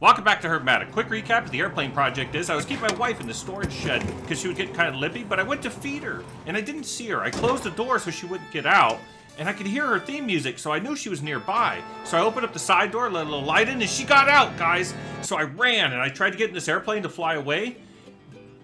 Welcome back to Herb-O-Matic. Quick recap of the airplane project is I was keeping my wife in the storage shed because she was getting kind of lippy, but I went to feed her and I didn't see her. I closed the door so she wouldn't get out and I could hear her theme music, so I knew she was nearby. So I opened up the side door, let a little light in, and she got out, guys. So I ran and I tried to get in this airplane to fly away,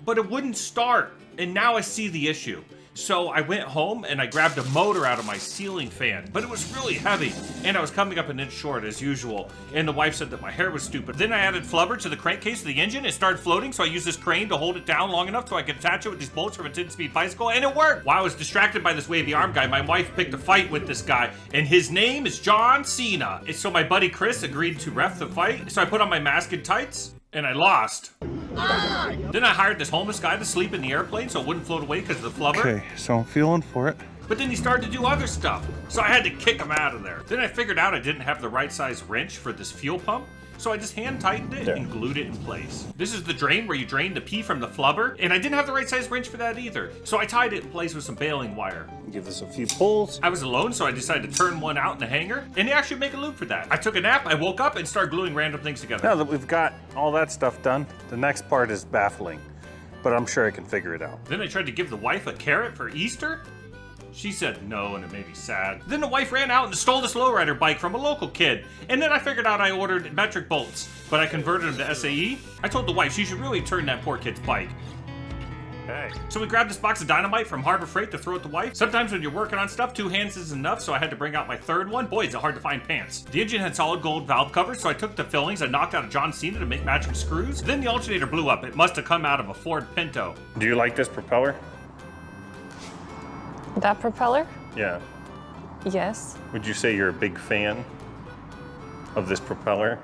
but it wouldn't start. And now I see the issue. So I went home and I grabbed a motor out of my ceiling fan, but it was really heavy and I was coming up an inch short as usual. And the wife said that my hair was stupid. Then I added flubber to the crankcase of the engine. It started floating, so I used this crane to hold it down long enough so I could attach it with these bolts from a 10-speed bicycle, and it worked. While I was distracted by this wavy arm guy, my wife picked a fight with this guy, and his name is John Cena. And so my buddy Chris agreed to ref the fight, so I put on my mask and tights, and I lost. Then I hired this homeless guy to sleep in the airplane so it wouldn't float away because of the flubber. Okay, so I'm feeling for it. But then he started to do other stuff, so I had to kick him out of there. Then I figured out I didn't have the right size wrench for this fuel pump, so I just hand tightened it and glued it in place. This is the drain where you drain the pee from the flubber, and I didn't have the right size wrench for that either, so I tied it in place with some baling wire. Give this a few pulls. I was alone, so I decided to turn one out in the hangar, and they actually make a loop for that. I took a nap, I woke up, and started gluing random things together. Now that we've got all that stuff done, the next part is baffling, but I'm sure I can figure it out. Then I tried to give the wife a carrot for Easter. She said no, and it made me sad. Then the wife ran out and stole this lowrider bike from a local kid. And then I figured out I ordered metric bolts, but I converted them to SAE. I told the wife she should really turn that poor kid's bike. Hey. So we grabbed this box of Dynamite from Harbor Freight to throw at the wife. Sometimes when you're working on stuff, 2 hands is enough, so I had to bring out my third one. Boy, is it hard to find pants. The engine had solid gold valve covers, so I took the fillings, I knocked out a John Cena to make matching screws. Then the alternator blew up. It must have come out of a Ford Pinto. Do you like this propeller? That propeller? Yeah. Yes. Would you say you're a big fan of this propeller?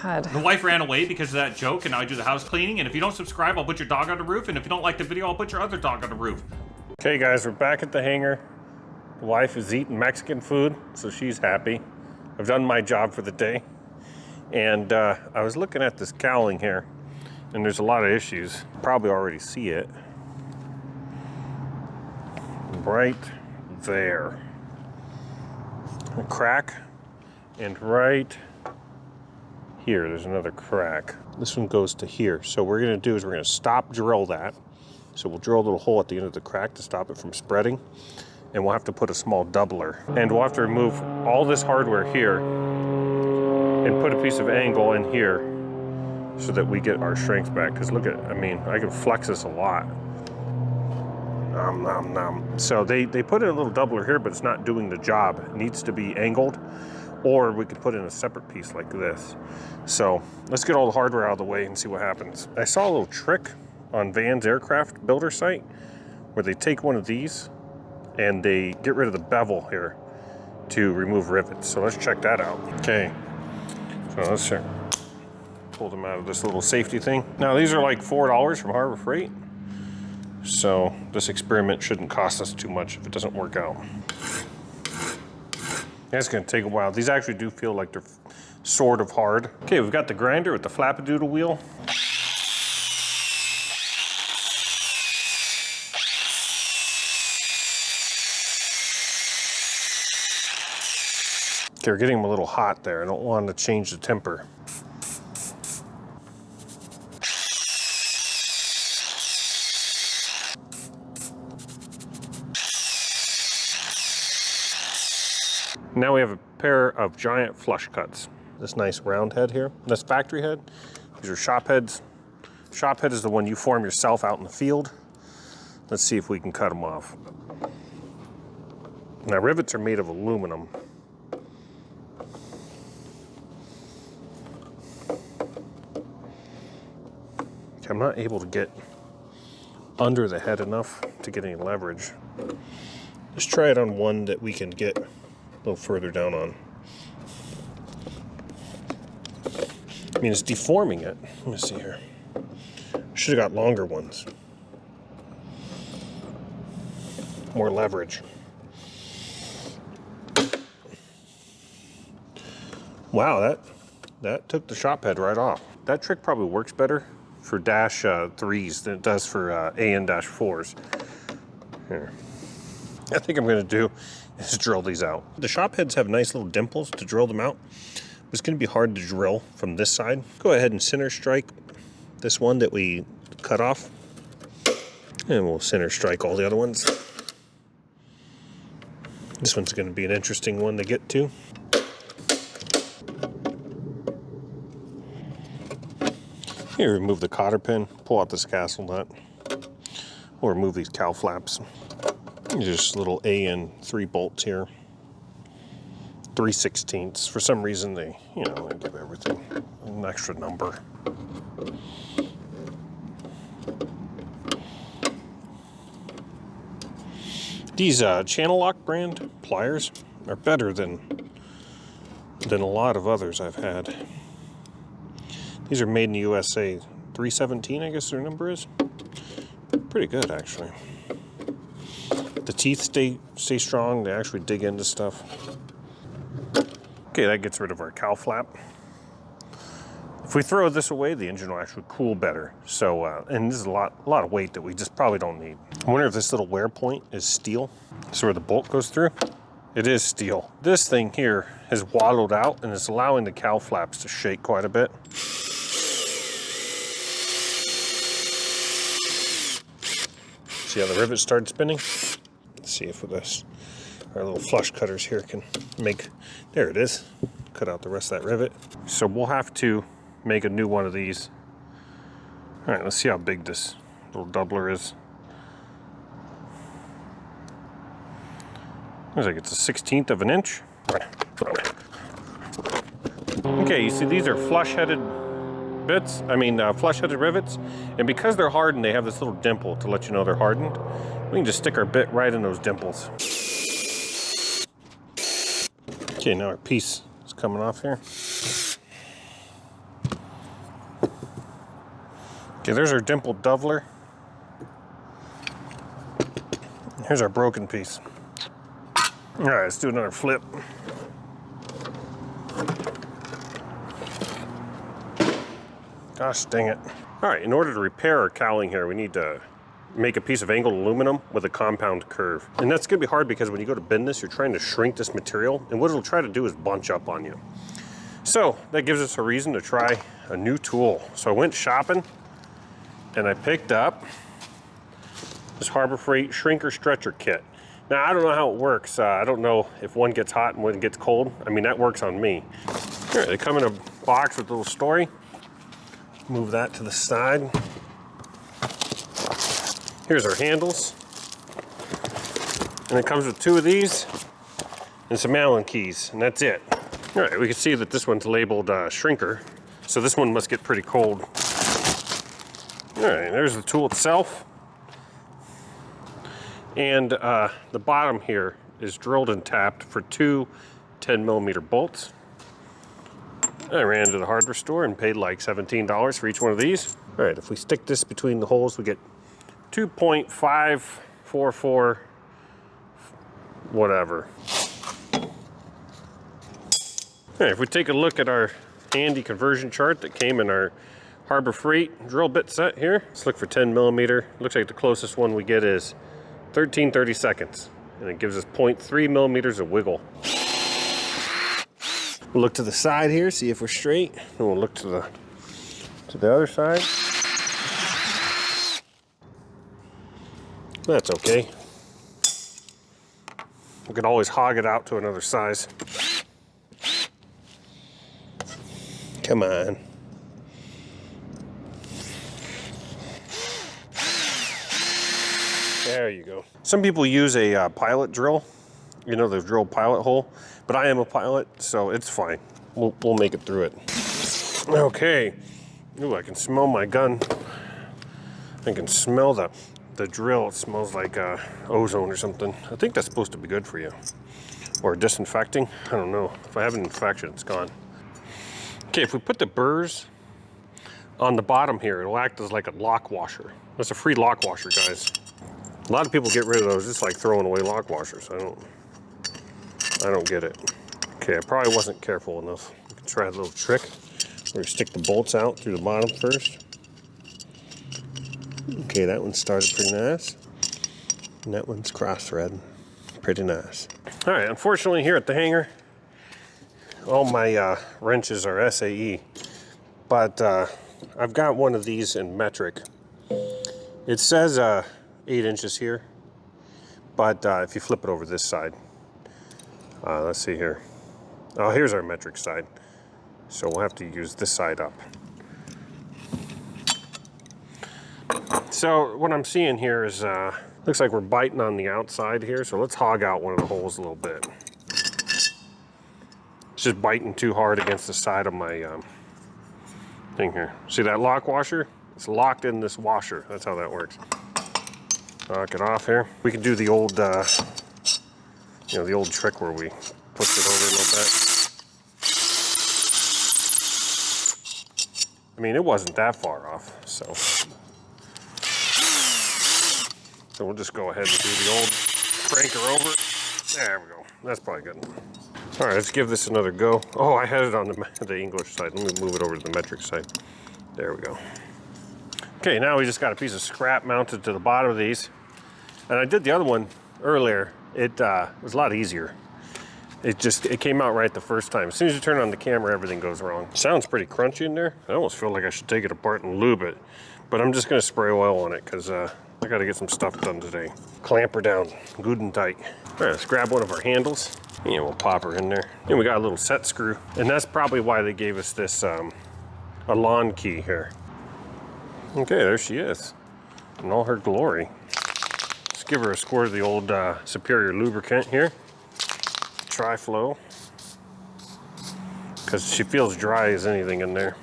God. The wife ran away because of that joke, and now I do the house cleaning. And if you don't subscribe, I'll put your dog on the roof. And if you don't like the video, I'll put your other dog on the roof. Okay, guys, we're back at the hangar. The wife is eating Mexican food, so she's happy. I've done my job for the day. And I was looking at this cowling here, and there's a lot of issues. Probably already see it. Right there. A crack, and right here there's another crack. This one goes to here. So what we're gonna do is we're gonna stop drill that. So we'll drill a little hole at the end of the crack to stop it from spreading, and we'll have to put a small doubler. And we'll have to remove all this hardware here and put a piece of angle in here so that we get our strength back. Because look at, I mean, I can flex this a lot. So they put in a little doubler here, but it's not doing the job. It needs to be angled, or we could put in a separate piece like this. So let's get all the hardware out of the way and see what happens. I saw a little trick on Van's aircraft builder site where they take one of these and they get rid of the bevel here to remove rivets. So let's check that out. Okay, so let's pull them out of this little safety thing. Now these are like $4 from Harbor Freight. So this experiment shouldn't cost us too much if it doesn't work out. It's gonna take a while. These actually do feel like they're sort of hard. Okay, we've got the grinder with the flapadoodle wheel. Okay, we're getting them a little hot there. I don't want to change the temper. Now we have a pair of giant flush cuts. This nice round head here, this factory head. These are shop heads. Shop head is the one you form yourself out in the field. Let's see if we can cut them off. Now rivets are made of aluminum. Okay, I'm not able to get under the head enough to get any leverage. Let's try it on one that we can get a little further down on. I mean, it's deforming it. Let me see here. Should have got longer ones. More leverage. Wow, that took the shop head right off. That trick probably works better for dash 3s than it does for AN-4s. Here. I think I'm gonna do is drill these out. The shop heads have nice little dimples to drill them out, It's going to be hard to drill from this side. Go ahead and center strike this one that we cut off. And we'll center strike all the other ones. This one's going to be an interesting one to get to. Here, remove the cotter pin, pull out this castle nut. We'll remove these cowl flaps. Just little AN3 bolts here. 3/16. For some reason they, they give everything an extra number. These Channel Lock brand pliers are better than a lot of others I've had. These are made in the USA. 317, I guess their number is. Pretty good, actually. The teeth stay strong. They actually dig into stuff. Okay, that gets rid of our cowl flap. If we throw this away, the engine will actually cool better. So, and this is a lot of weight that we just probably don't need. I wonder if this little wear point is steel. So where the bolt goes through, it is steel. This thing here has wallowed out and it's allowing the cowl flaps to shake quite a bit. See how the rivet started spinning? Let's see if with this, our little flush cutters here can make, there it is. Cut out the rest of that rivet. So we'll have to make a new one of these. All right, let's see how big this little doubler is. Looks like it's a 1/16 of an inch. Okay, you see these are flush-headed bits, flush-headed rivets, and because they're hardened, they have this little dimple to let you know they're hardened. We can just stick our bit right in those dimples. Okay, now our piece is coming off here. Okay, there's our dimpled doubler. Here's our broken piece. All right, let's do another flip. Gosh dang it. All right, in order to repair our cowling here, we need to make a piece of angled aluminum with a compound curve. And that's gonna be hard because when you go to bend this, you're trying to shrink this material, and what it'll try to do is bunch up on you. So that gives us a reason to try a new tool. So I went shopping and I picked up this Harbor Freight Shrinker Stretcher Kit. Now, I don't know how it works. I don't know if one gets hot and one gets cold. I mean, that works on me. Here, they come in a box with a little story. Move that to the side. Here's our handles. And it comes with 2 of these and some Allen keys, and that's it. All right, we can see that this one's labeled Shrinker, so this one must get pretty cold. All right, there's the tool itself. And the bottom here is drilled and tapped for 2 10mm bolts. I ran to the hardware store and paid like $17 for each one of these. All right, if we stick this between the holes, we get 2.544 whatever. All right, if we take a look at our handy conversion chart that came in our Harbor Freight drill bit set here, let's look for 10mm. Looks like the closest one we get is 13/32, and it gives us 0.3mm of wiggle. We'll look to the side here, see if we're straight, and we'll look to the other side. That's okay. We can always hog it out to another size. Come on. There you go. Some people use a pilot drill, the drill pilot hole, but I am a pilot, so it's fine. We'll make it through it. Okay. Ooh, I can smell my gun. I can smell the drill. It smells like ozone or something. I think that's supposed to be good for you. Or disinfecting. I don't know. If I have an infection, it's gone. Okay, if we put the burrs on the bottom here, it'll act as like a lock washer. That's a free lock washer, guys. A lot of people get rid of those just like throwing away lock washers. I don't get it. Okay, I probably wasn't careful enough. We can try a little trick where we stick the bolts out through the bottom first. Okay, that one started pretty nice. And that one's cross thread. Pretty nice. All right, unfortunately here at the hangar, all my wrenches are SAE, but I've got one of these in metric. It says 8 inches here, but if you flip it over this side, let's see here. Oh, here's our metric side. So we'll have to use this side up. So what I'm seeing here is, looks like we're biting on the outside here, so let's hog out one of the holes a little bit. It's just biting too hard against the side of my thing here. See that lock washer? It's locked in this washer. That's how that works. Knock it off here. We can do the old, you know, the old trick where we push it over a little bit. I mean, it wasn't that far off, so we'll just go ahead and do the old crank her over. There we go. That's probably good. All right, let's give this another go. Oh, I had it on the English side. Let me move it over to the metric side. There we go. Okay, now we just got a piece of scrap mounted to the bottom of these. And I did the other one earlier. It was a lot easier. It came out right the first time. As soon as you turn on the camera, everything goes wrong. Sounds pretty crunchy in there. I almost feel like I should take it apart and lube it. But I'm just gonna spray oil on it because I gotta get some stuff done today. Clamp her down good and tight. All right, let's grab one of our handles. And we'll pop her in there. And we got a little set screw. And that's probably why they gave us this a lawn key here. Okay, there she is in all her glory. Let's give her a squirt of the old Superior lubricant here. Tri-Flow, because she feels dry as anything in there.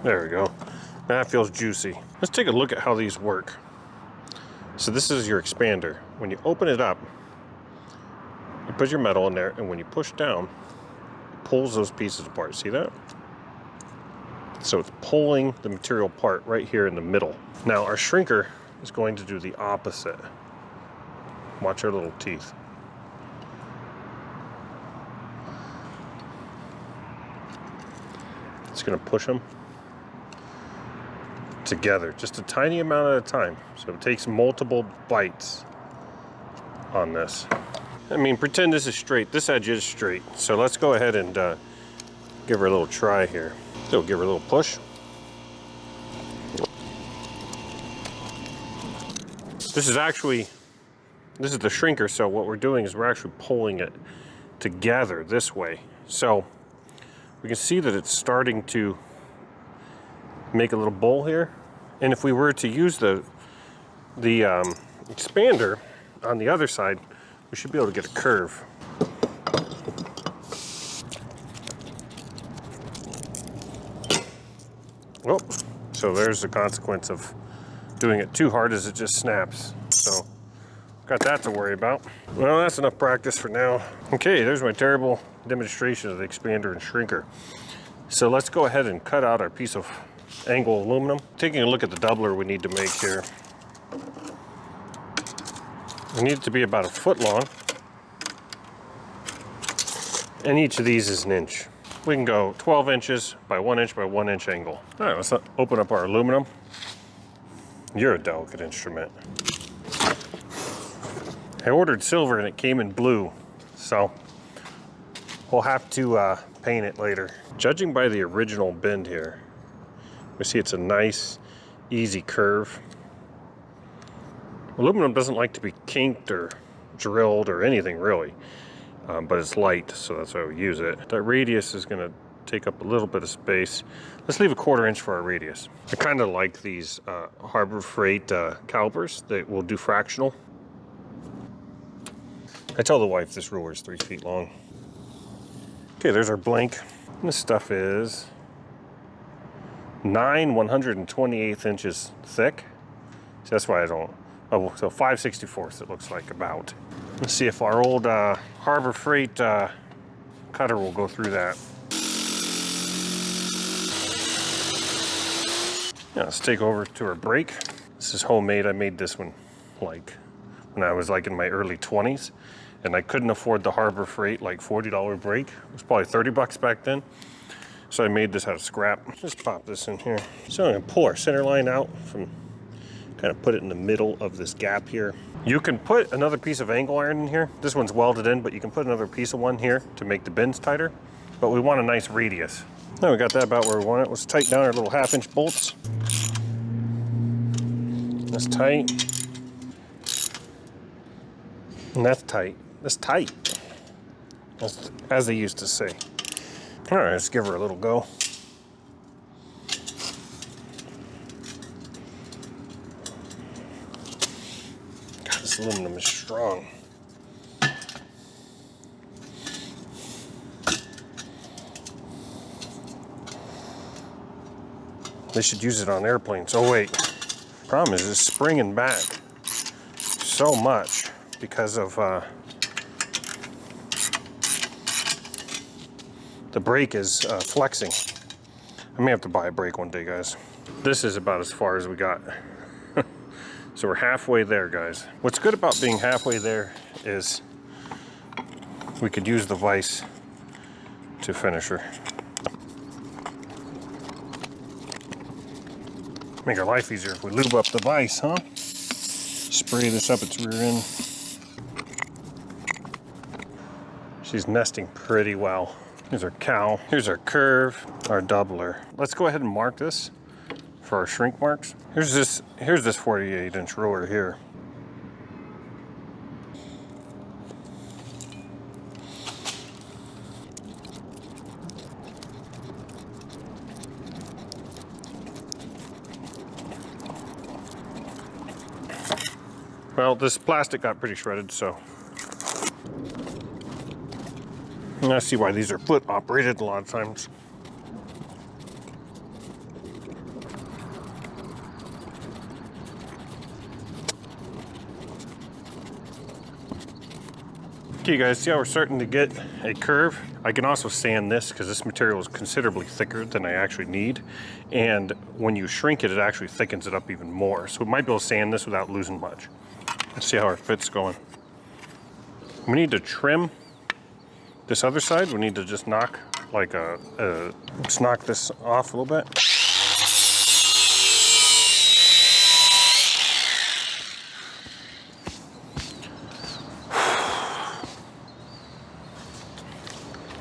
There we go. That feels juicy. Let's take a look at how these work. So this is your expander. When you open it up, you put your metal in there, and when you push down, it pulls those pieces apart. See that? So it's pulling the material apart right here in the middle. Now our shrinker is going to do the opposite. Watch her little teeth. It's going to push them together, just a tiny amount at a time. So it takes multiple bites on this. I mean, pretend this is straight. This edge is straight. So let's go ahead and give her a little try here. So give her a little push. This is the shrinker, so what we're doing is we're actually pulling it together this way. So we can see that it's starting to make a little bowl here. And if we were to use the expander on the other side, we should be able to get a curve. Oh, so there's the consequence of doing it too hard, as it just snaps. So got that to worry about. Well, that's enough practice for now. Okay, there's my terrible demonstration of the expander and shrinker. So let's go ahead and cut out our piece of angle aluminum. Taking a look at the doubler we need to make here. We need it to be about 1 foot long. And each of these is 1 inch. We can go 12 inches by 1 inch by 1 inch angle. All right, let's open up our aluminum. You're a delicate instrument. I ordered silver and it came in blue, so we'll have to paint it later. Judging by the original bend here, we see it's a nice, easy curve. Aluminum doesn't like to be kinked or drilled or anything really, but it's light, so that's why we use it. That radius is gonna take up a little bit of space. Let's leave 1/4 inch for our radius. I kind of like these Harbor Freight calipers that will do fractional. I tell the wife this ruler is 3 feet long. Okay, there's our blank. And this stuff is 9 128 inches thick. So that's why I don't, oh, so 5/64 it looks like about. Let's see if our old Harbor Freight cutter will go through that. Yeah, let's take over to our brake. This is homemade. I made this one like when I was like in my early 20s, and I couldn't afford the Harbor Freight like $40 brake. It was probably 30 bucks back then. So I made this out of scrap. Just pop this in here. So I'm gonna pull our center line out from, kind of put it in the middle of this gap here. You can put another piece of angle iron in here. This one's welded in, but you can put another piece of one here to make the bends tighter. But we want a nice radius. Now we got that about where we want it. Let's tighten down our little 1/2-inch bolts. That's tight. And that's tight. That's tight. That's, as they used to say. All right, let's give her a little go. God, this aluminum is strong. They should use it on airplanes. Oh wait, problem is it's springing back so much because of the brake is flexing. I may have to buy a brake one day, guys. This is about as far as we got. So we're halfway there, guys. What's good about being halfway there is we could use the vise to finish her. Make our life easier if we lube up the vise, huh? Spray this up its rear end. She's nesting pretty well. Here's our cowl. Here's our curve, our doubler. Let's go ahead and mark this for our shrink marks. Here's this 48-inch roller here. Well, this plastic got pretty shredded, so I see why these are foot operated a lot of times. Okay guys, see how we're starting to get a curve? I can also sand this because this material is considerably thicker than I actually need. And when you shrink it, it actually thickens it up even more. So we might be able to sand this without losing much. Let's see how our fit's going. We need to trim this other side. We need to just knock like let's knock this off a little bit.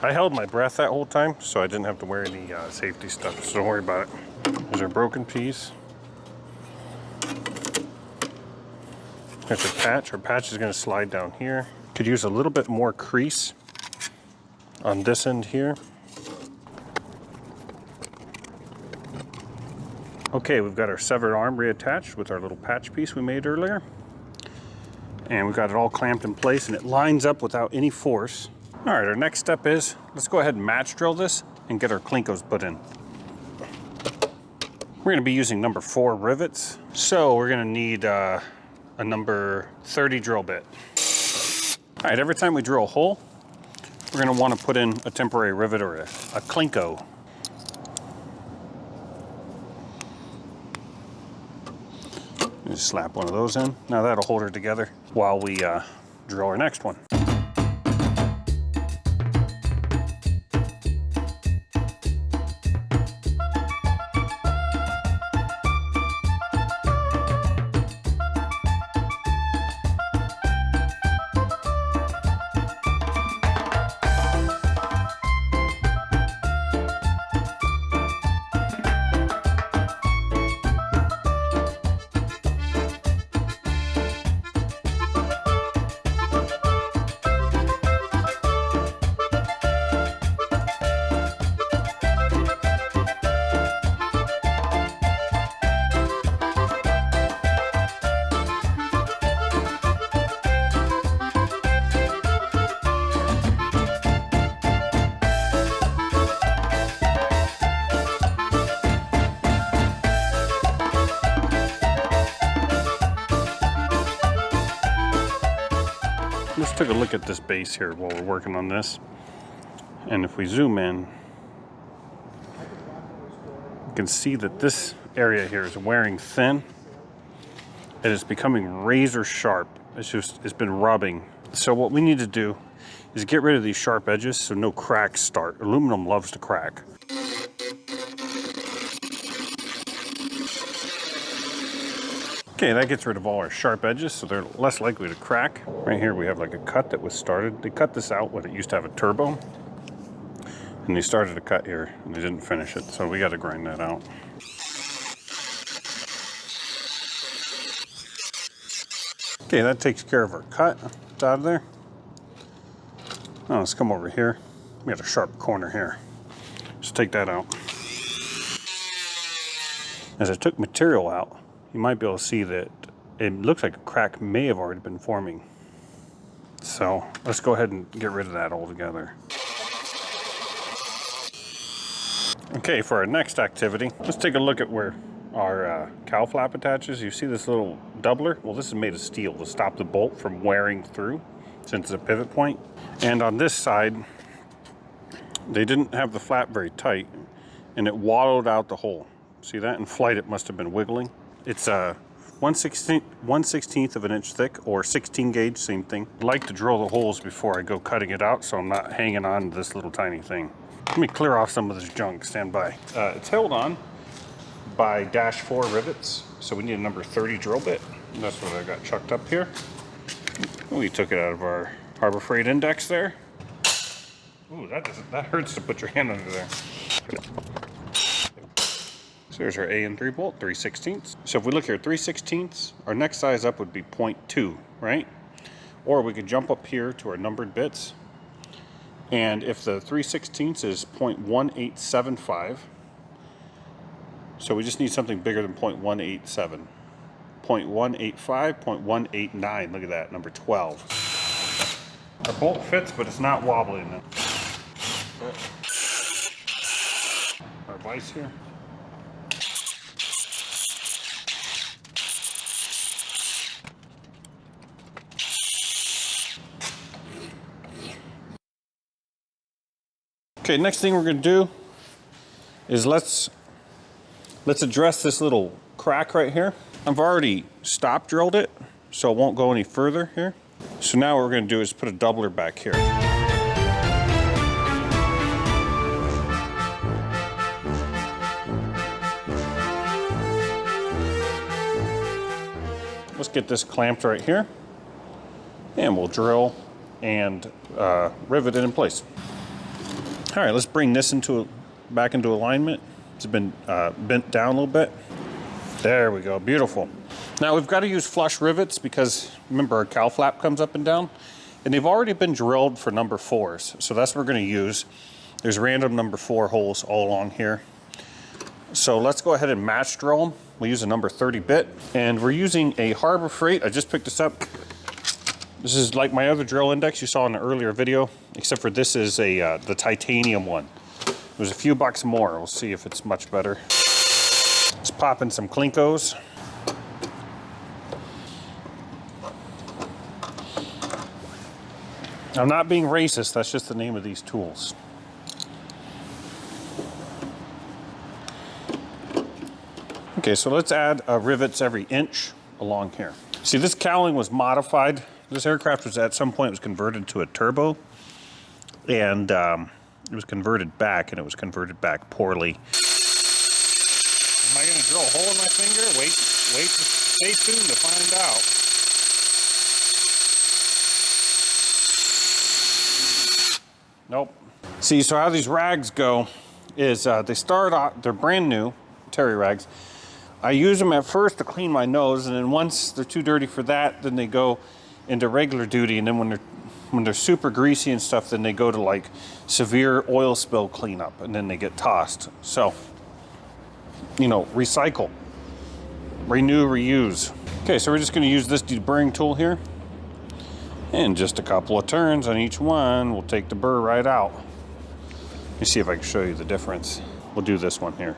I held my breath that whole time, so I didn't have to wear any safety stuff, so don't worry about it. There's our broken piece. There's our patch. Our patch is going to slide down here. Could use a little bit more crease on this end here. Okay, we've got our severed arm reattached with our little patch piece we made earlier. And we've got it all clamped in place and it lines up without any force. All right, our next step is, let's go ahead and match drill this and get our Clecos put in. We're gonna be using number 4 rivets. So we're gonna need a number 30 drill bit. All right, every time we drill a hole, we're gonna wanna put in a temporary rivet or a Cleco. Just slap one of those in. Now that'll hold her together while we drill our next one. Let's take a look at this base here while we're working on this. And if we zoom in, you can see that this area here is wearing thin. It is becoming razor sharp. It's been rubbing. So what we need to do is get rid of these sharp edges so no cracks start. Aluminum loves to crack. Okay, that gets rid of all our sharp edges, so they're less likely to crack. Right here we have like a cut that was started. They cut this out when it used to have a turbo. And they started a cut here, and they didn't finish it, so we got to grind that out. Okay, that takes care of our cut. It's out of there. Now let's come over here. We got a sharp corner here. Let's take that out. As I took material out, you might be able to see that it looks like a crack may have already been forming. So let's go ahead and get rid of that altogether. Okay, for our next activity, let's take a look at where our cowl flap attaches. You see this little doubler? Well, this is made of steel to stop the bolt from wearing through since it's a pivot point. And on this side, they didn't have the flap very tight and it wallowed out the hole. See that? In flight, it must have been wiggling. It's 1/16 of an inch thick or 16 gauge, same thing. I like to drill the holes before I go cutting it out so I'm not hanging on to this little tiny thing. Let me clear off some of this junk, stand by. It's held on by -4 rivets, so we need a number 30 drill bit. And that's what I got chucked up here. We took it out of our Harbor Freight index there. Ooh, that hurts to put your hand under there. So here's our A and 3 bolt, 3/16. So if we look here, 3/16, our next size up would be 0.2, right? Or we could jump up here to our numbered bits. And if the 3/16 is 0.1875, so we just need something bigger than 0.187. 0.185, 0.189, look at that, number 12. Our bolt fits, but it's not wobbling. Our vise here. Okay, next thing we're going to do is let's address this little crack right here. I've already stop drilled it, so it won't go any further here. So now what we're going to do is put a doubler back here. Let's get this clamped right here, and we'll drill and rivet it in place. All right, let's bring this back into alignment. It's been bent down a little bit. There we go, beautiful. Now we've got to use flush rivets because remember our cowl flap comes up and down, and they've already been drilled for number 4s. So that's what we're going to use. There's random number 4 holes all along here. So let's go ahead and match drill them. We'll use a number 30 bit, and we're using a Harbor Freight. I just picked this up. This is like my other drill index you saw in the earlier video, except for this is the titanium one. It was a few bucks more. We'll see if it's much better. Let's pop in some Clecos. I'm not being racist, that's just the name of these tools. Okay, so let's add rivets every inch along here. See, this cowling was modified. This aircraft was at some point, it was converted to a turbo, and it was converted back, and it was converted back poorly. Am I gonna drill a hole in my finger? Wait, stay tuned to find out. Nope. See, so how these rags go is they start off, they're brand new, terry rags. I use them at first to clean my nose, and then once they're too dirty for that, then they go into regular duty, and then when they're super greasy and stuff, then they go to like severe oil spill cleanup, and then they get tossed. So, you know, recycle, renew, reuse. Okay, so we're just going to use this deburring tool here, and just a couple of turns on each one, we'll take the burr right out. Let me see if I can show you the difference. We'll do this one here.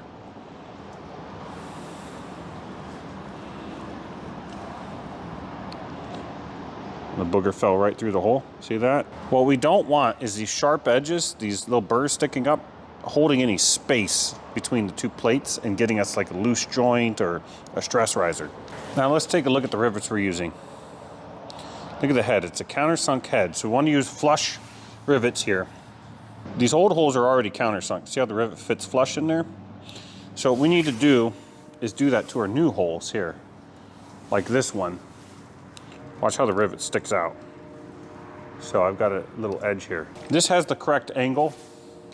The booger fell right through the hole. See that? What we don't want is these sharp edges, these little burrs sticking up, holding any space between the two plates and getting us like a loose joint or a stress riser. Now let's take a look at the rivets we're using. Look at the head. It's a countersunk head. So we want to use flush rivets here. These old holes are already countersunk. See how the rivet fits flush in there? So what we need to do is do that to our new holes here. like this one, watch how the rivet sticks out. So I've got a little edge here. This has the correct angle.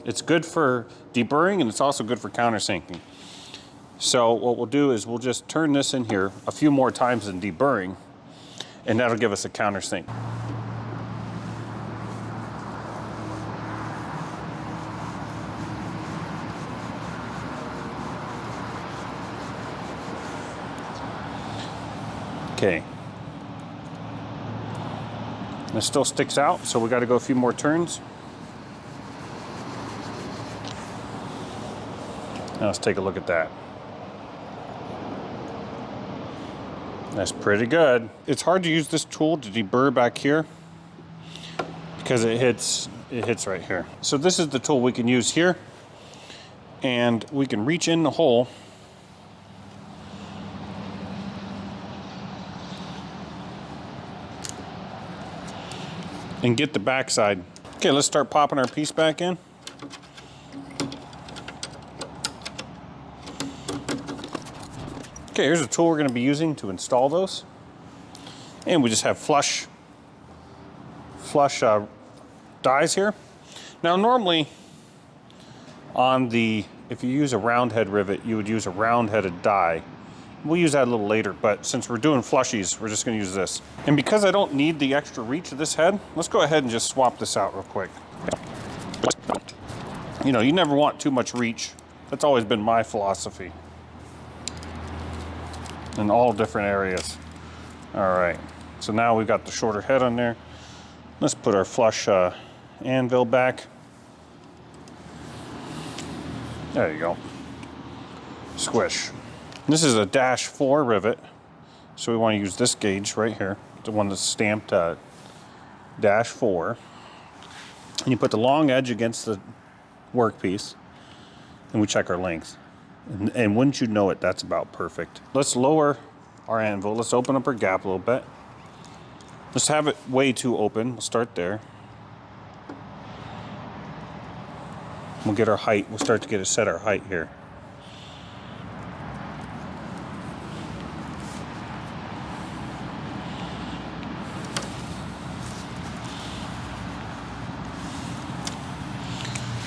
It's good for deburring and it's also good for countersinking. So what we'll do is we'll just turn this in here a few more times in deburring, and that'll give us a countersink. Okay. It still sticks out, so we got to go a few more turns. Now let's take a look at that. That's pretty good. It's hard to use this tool to deburr back here because it hits right here. So this is the tool we can use here, and we can reach in the hole and get the backside. Okay, let's start popping our piece back in. Okay, here's a tool we're going to be using to install those. And we just have flush dies here. Now normally if you use a round head rivet, you would use a round headed die. We'll use that a little later, but since we're doing flushies, we're just going to use this. And because I don't need the extra reach of this head, let's go ahead and just swap this out real quick. You know, you never want too much reach. That's always been my philosophy. In all different areas. All right, so now we've got the shorter head on there. Let's put our flush anvil back. There you go. Squish. This is a -4 rivet, so we want to use this gauge right here, the one that's stamped -4. And you put the long edge against the workpiece, and we check our length. And wouldn't you know it, that's about perfect. Let's lower our anvil. Let's open up our gap a little bit. Let's have it way too open. We'll start there. We'll get our height. We'll start to get set our height here.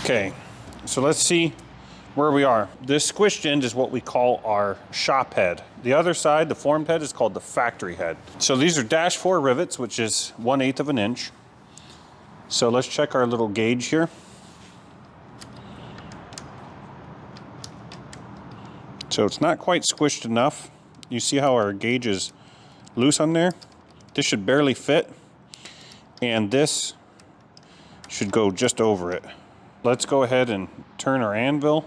Okay, so let's see where we are. This squished end is what we call our shop head. The other side, the formed head, is called the factory head. So these are -4 rivets, which is 1/8 of an inch. So let's check our little gauge here. So it's not quite squished enough. You see how our gauge is loose on there? This should barely fit, and this should go just over it. Let's go ahead and turn our anvil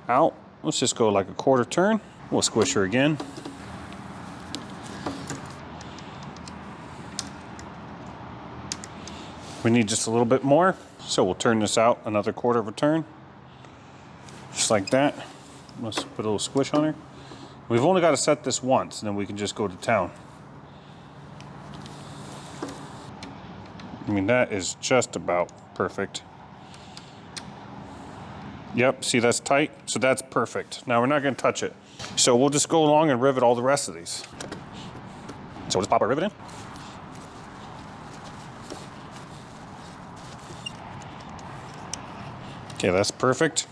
out. Let's just go like a 1/4 turn. We'll squish her again. We need just a little bit more, so we'll turn this out another 1/4 of a turn. Just like that. Let's put a little squish on her. We've only got to set this once, and then we can just go to town. I mean, that is just about perfect. Yep, see that's tight? So that's perfect. Now we're not gonna touch it. So we'll just go along and rivet all the rest of these. So we'll just pop our rivet in. Okay, that's perfect.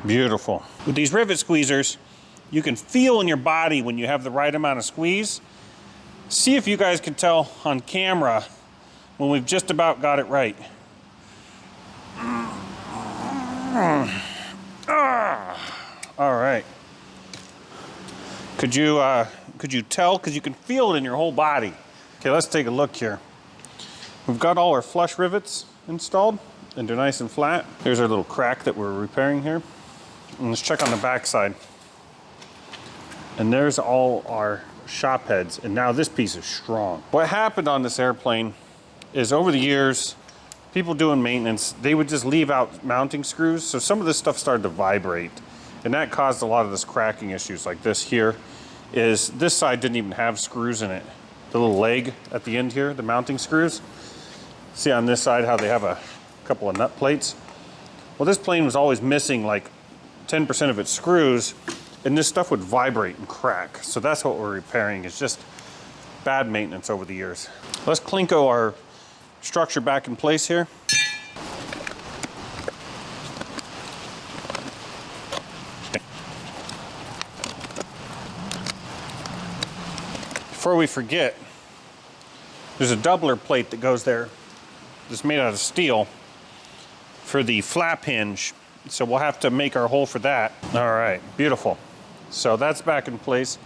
Beautiful. With these rivet squeezers, you can feel in your body when you have the right amount of squeeze. See if you guys can tell on camera when we've just about got it right. All right. Could you tell? Because you can feel it in your whole body. Okay, let's take a look here. We've got all our flush rivets installed, and they're nice and flat. Here's our little crack that we're repairing here. And let's check on the back side. And there's all our shop heads, and now this piece is strong. What happened on this airplane is over the years, people doing maintenance, they would just leave out mounting screws, so some of this stuff started to vibrate, and that caused a lot of this cracking issues. Like this here is, this side didn't even have screws in it. The little leg at the end here, the mounting screws. See on this side how they have a couple of nut plates. Well, this plane was always missing like 10% of its screws, and this stuff would vibrate and crack. So that's what we're repairing. It's just bad maintenance over the years. Let's Cleco our structure back in place here. Before we forget, there's a doubler plate that goes there that's made out of steel for the flap hinge. So we'll have to make our hole for that. All right, beautiful. So that's back in place.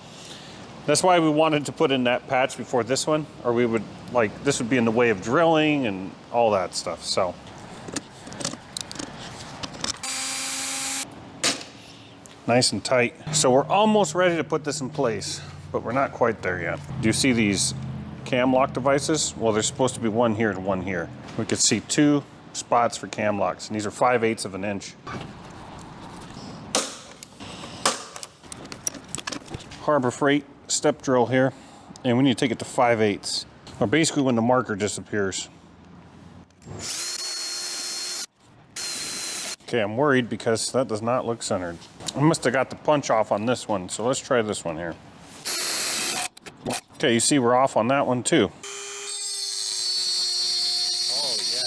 That's why we wanted to put in that patch before this one, or we would, like, this would be in the way of drilling and all that stuff, so. Nice and tight. So we're almost ready to put this in place, but we're not quite there yet. Do you see these cam lock devices? Well, there's supposed to be one here and one here. We could see 2 spots for cam locks, and these are 5/8 of an inch. Harbor Freight step drill here, and we need to take it to 5/8, or basically when the marker disappears. Okay, I'm worried because that does not look centered. I must have got the punch off on this one, so let's try this one here. Okay, you see we're off on that one too. Oh yeah.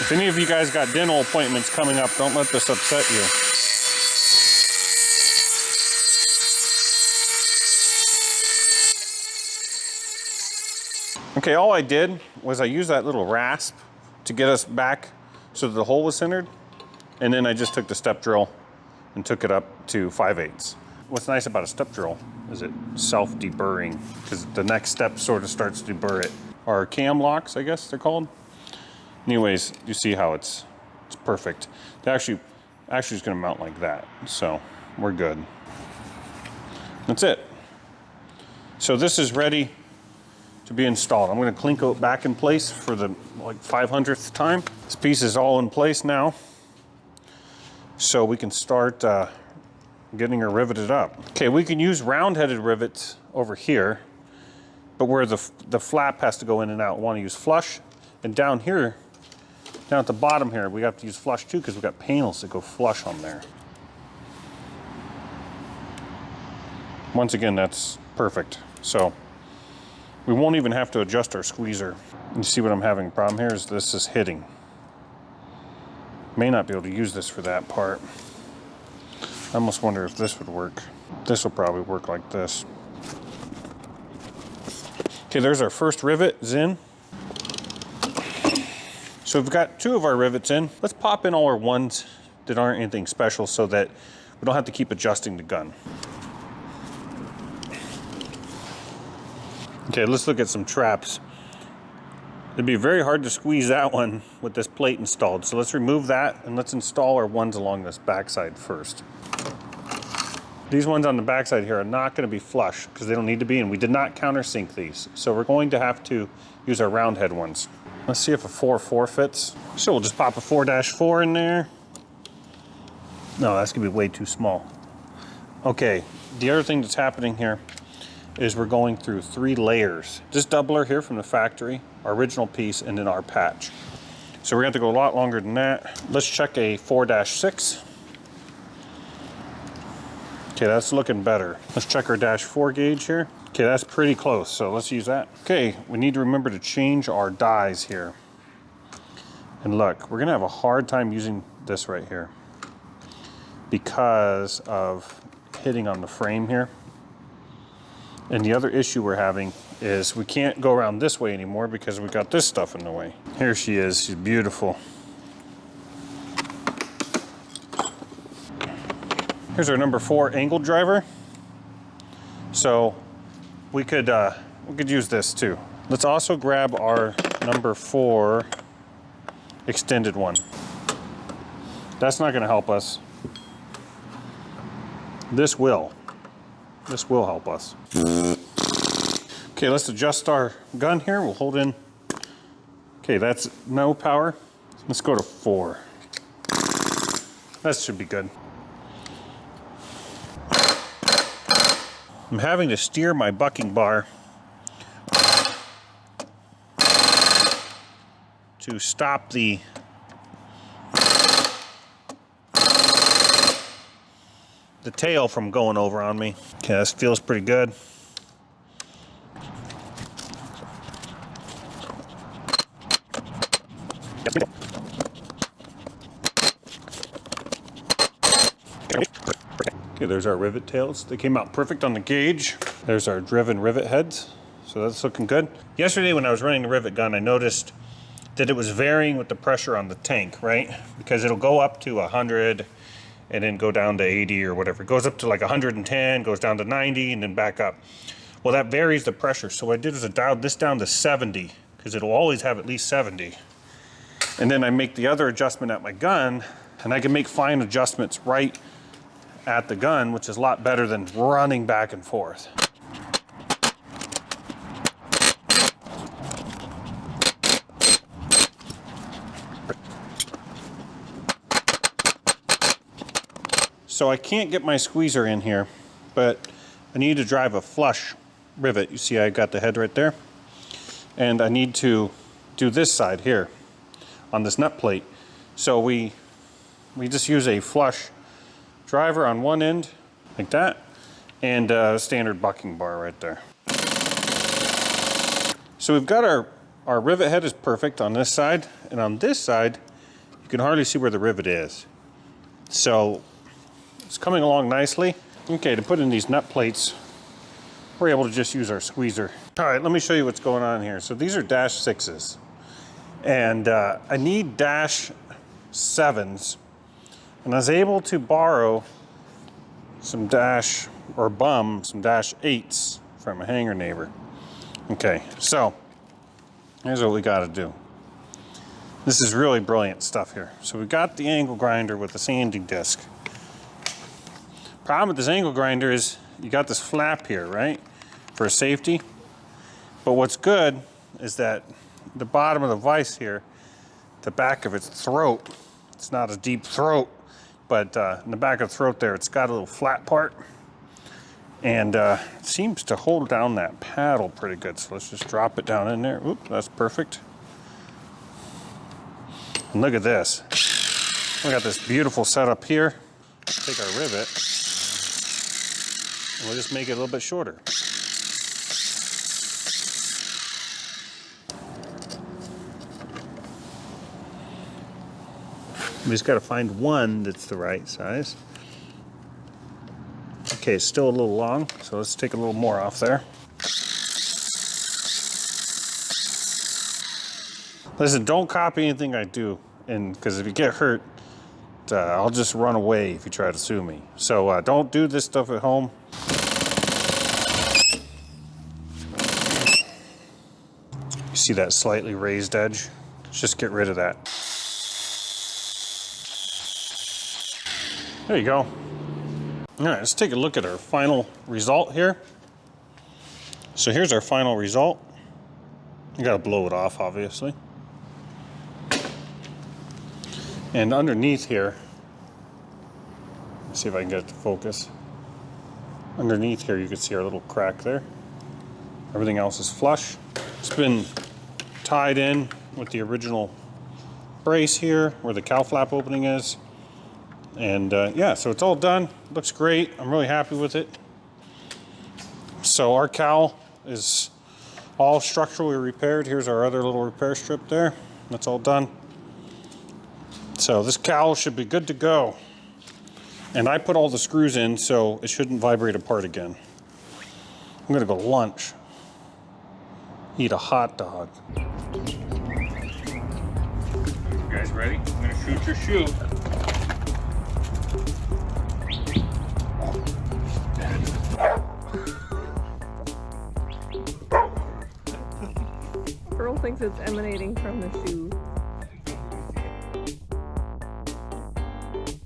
If any of you guys got dental appointments coming up, don't let this upset you. Okay, all I did was I used that little rasp to get us back so that the hole was centered, and then I just took the step drill and took it up to 5/8. What's nice about a step drill is it self-deburring, because the next step sort of starts to deburr it. Our cam locks, I guess they're called. Anyways, you see how it's perfect. It actually is going to mount like that, so we're good. That's it. So this is ready to be installed. I'm going to Cleco it back in place for the like 500th time. This piece is all in place now, so we can start getting her riveted up. Okay, we can use round-headed rivets over here, but where the flap has to go in and out, we want to use flush. And down here, down at the bottom here, we have to use flush too, because we've got panels that go flush on there. Once again, that's perfect. So we won't even have to adjust our squeezer. You see what I'm having a problem here is this is hitting. May not be able to use this for that part. I almost wonder if this would work. This will probably work like this. Okay, there's our first rivet is in. So we've got 2 of our rivets in. Let's pop in all our ones that aren't anything special so that we don't have to keep adjusting the gun. Okay, let's look at some traps. It'd be very hard to squeeze that one with this plate installed. So let's remove that and let's install our ones along this backside first. These ones on the backside here are not going to be flush because they don't need to be, and we did not countersink these. So we're going to have to use our round head ones. Let's see if a 4.4 fits. So we'll just pop a 4-4 in there. No, that's going to be way too small. Okay, the other thing that's happening here is we're going through 3 layers. This doubler here from the factory, our original piece, and then our patch. So we're going to have to go a lot longer than that. Let's check a 4-6. Okay, that's looking better. Let's check our -4 gauge here. Okay, that's pretty close, so let's use that. Okay, we need to remember to change our dies here. And look, we're gonna have a hard time using this right here because of hitting on the frame here. And the other issue we're having is we can't go around this way anymore because we got this stuff in the way. Here she is, she's beautiful. Here's our number 4 angle driver. So we could use this too. Let's also grab our number 4 extended one. That's not going to help us. This will help us. Okay, let's adjust our gun here. We'll hold in. Okay, that's no power. Let's go to 4. That should be good. I'm having to steer my bucking bar to to stop the tail from going over on me. Okay, this feels pretty good. Okay, there's our rivet tails. They came out perfect on the gauge. There's our driven rivet heads. So that's looking good. Yesterday when I was running the rivet gun, I noticed that it was varying with the pressure on the tank, right? Because it'll go up to 100 and then go down to 80 or whatever. It goes up to like 110, goes down to 90 and then back up. Well, that varies the pressure. So what I did is I dialed this down to 70 because it'll always have at least 70. And then I make the other adjustment at my gun, and I can make fine adjustments right at the gun, which is a lot better than running back and forth. So I can't get my squeezer in here, but I need to drive a flush rivet. You see I got the head right there. And I need to do this side here on this nut plate. So we just use a flush driver on one end, like that, and a standard bucking bar right there. So we've got our rivet head is perfect on this side, and on this side, you can hardly see where the rivet is. So it's coming along nicely. Okay, to put in these nut plates, we're able to just use our squeezer. All right, let me show you what's going on here. So these are -6s, and I need -7s. And I was able to borrow some some -8s from a hangar neighbor. Okay, so here's what we got to do. This is really brilliant stuff here. So we got the angle grinder with the sanding disc. Problem with this angle grinder is you got this flap here, right, for safety. But what's good is that the bottom of the vise here, the back of its throat, it's not a deep throat, but in the back of the throat there, it's got a little flat part, and it seems to hold down that paddle pretty good. So let's just drop it down in there. Oop, that's perfect. And look at this. We got this beautiful setup here. Take our rivet, and we'll just make it a little bit shorter. We just got to find one that's the right size. Okay, it's still a little long, so let's take a little more off there. Listen, don't copy anything I do, and because if you get hurt, I'll just run away if you try to sue me. So don't do this stuff at home. You see that slightly raised edge? Let's just get rid of that. There you go. All right, let's take a look at our final result here. So here's our final result. You gotta blow it off, obviously. And underneath here, let's see if I can get it to focus. Underneath here, you can see our little crack there. Everything else is flush. It's been tied in with the original brace here, where the cowl flap opening is. And yeah, so it's all done. Looks great. I'm really happy with it. So our cowl is all structurally repaired. Here's our other little repair strip there. That's all done. So this cowl should be good to go. And I put all the screws in, so it shouldn't vibrate apart again. I'm gonna go lunch. Eat a hot dog. You guys ready? I'm gonna shoot your shoe. Pearl thinks it's emanating from the shoe.